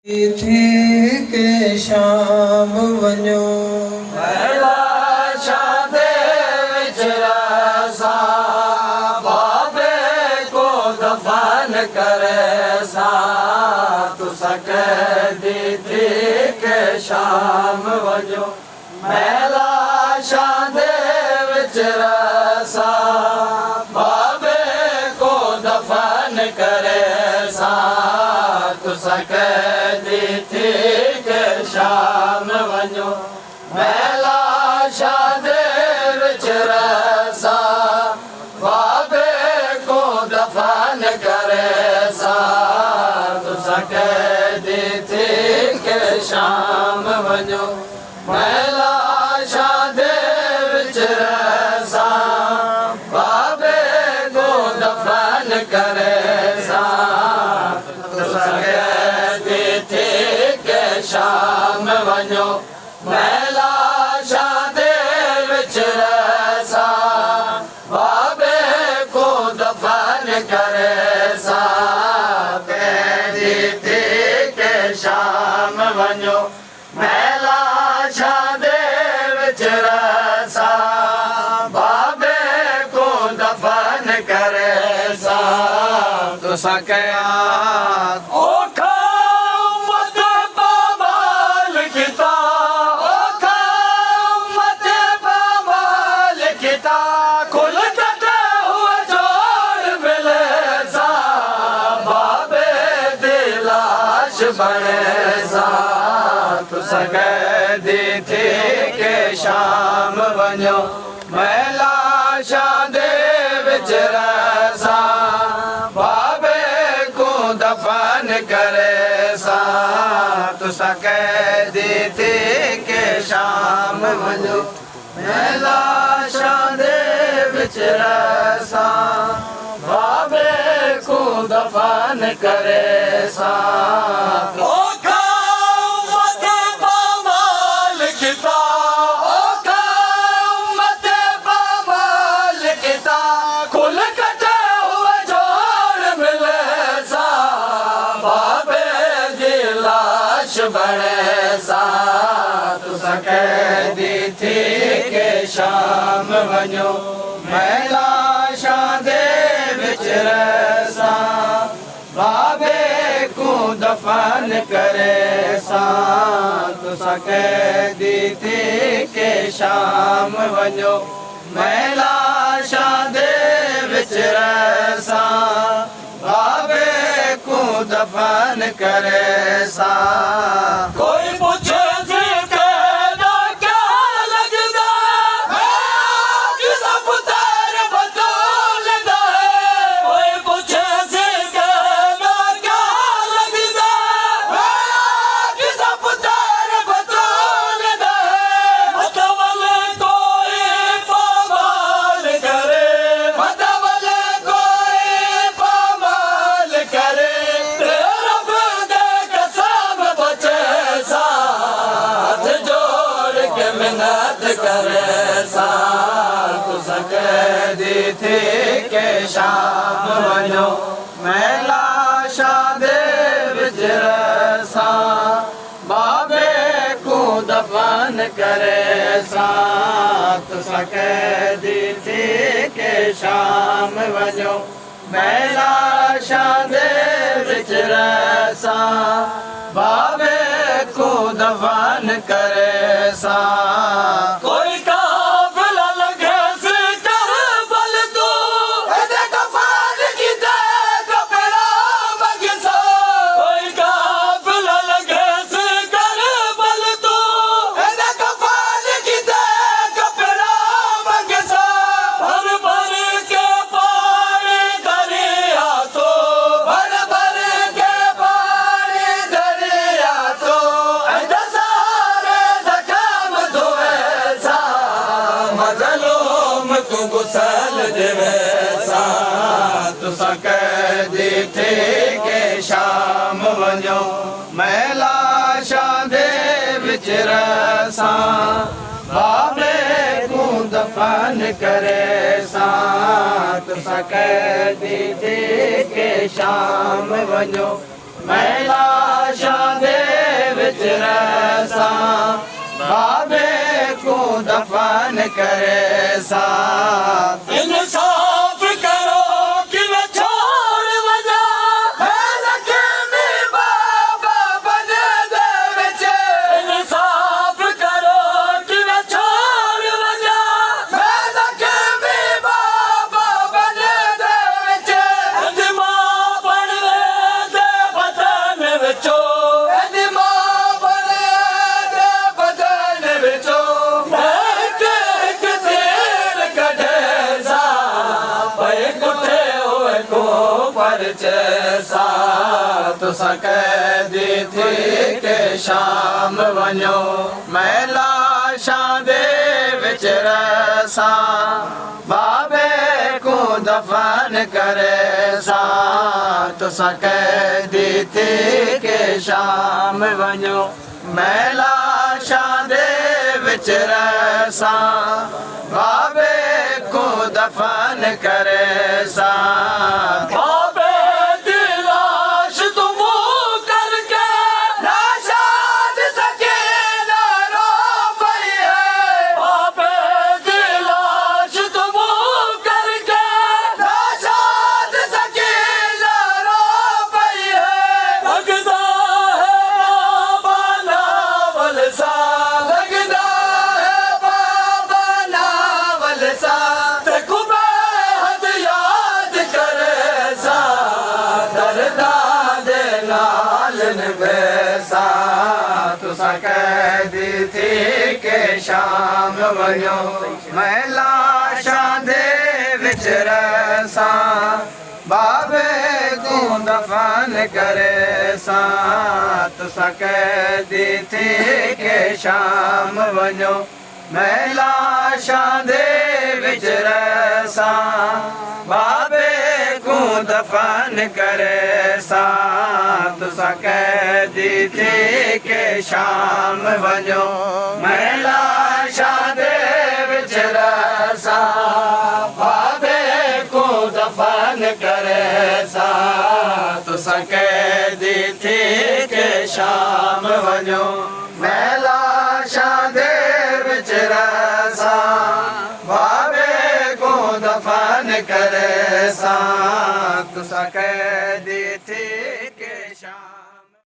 थी के शाम वञो महिला शादे विचरसा बाबे को दफन करे सा तु सकदी थी के शाम वञो महिला शादे विचरसा बाबे को दफन करे सा तु सकदी थी के शाम वञो महिला शादे विचरसा बाबे को दफन करे सा तु सकदी थी के शाम वञो महिला शादे विचरसा बाबे को दफन करे सा तु सकदी थी के शाम वञो महिला शादे विचरसा बाबे को दफन करे सा कहदी थी के शाम वञो महिला शादे विचरसा बाबे को दफन करे सा तु सकया बड़े सा तु सकदी थी के शाम वञो महिला शादे विचरसा बाबे को दफन करे सा तु सकदी थी के शाम वञो महिला शादे विचरसा बाबे को दफन करे सा बड़े सा तु सकदी थी के शाम वञो महिला शादे विचरसा बाबे को दफन करे सा तु सकदी थी के शाम वञो महिला शादे विचरसा बाबे को दफन करे सा कोई पूछे करे सा तु सकदी थी के शाम वञो महिला शादे विचरसा बाबे को दफन करे सा तु सकदी थी के शाम वञो महिला शादे विचरसा बाबे को दफन करे सा कोई काफिला लगे से करबल तो दे कफन की दे कपड़ा मगसा कोई काफिला लगे से करबल तो दे कफन की दे कपड़ा मगसा भर भर के पानी दरिया तो भर भर के पानी दरिया तो गुसल देवे सा तु सकदी थी के शाम वञो महिला शादे विचरसा बाबे को दफन करे सा तु सकदी थी के शाम वञो महिला शादे विच रसां बाबे को दफन करे सा इंसाफ करो कि मैं छोड़ वजा है लक्ष्मी बाबा बने दे विच इंसाफ करो कि मैं छोड़ वजा है लक्ष्मी बाबा बने दे विच अजमा बने दे बदन विचो अजमा बने दे बदन विचो जैसा तुसां कैदी थी के शाम वञो मैं लाशां दे विच रसां बाबे को दफन करे सा तुसां कैदी थी के शाम वञो मैं लाशां दे विच रसां बाबे को दफन करे सा तुसां कैदी थी के शाम वञो मैं लाशां दे विच रसां बाबे को दफन करे सा तुसां कैदी थी के शाम वञो मैं लाशां दे विच रसां बाबे को दफन करे सा तुसां कैदी थी के शाम वञो मैं लाशां दे विच रसां बाबे को दफन करे सा तुसां कैदी थी के शाम वञो मैं लाशां दे विच रसां बाबे को दफन करे सा तुसां कैदी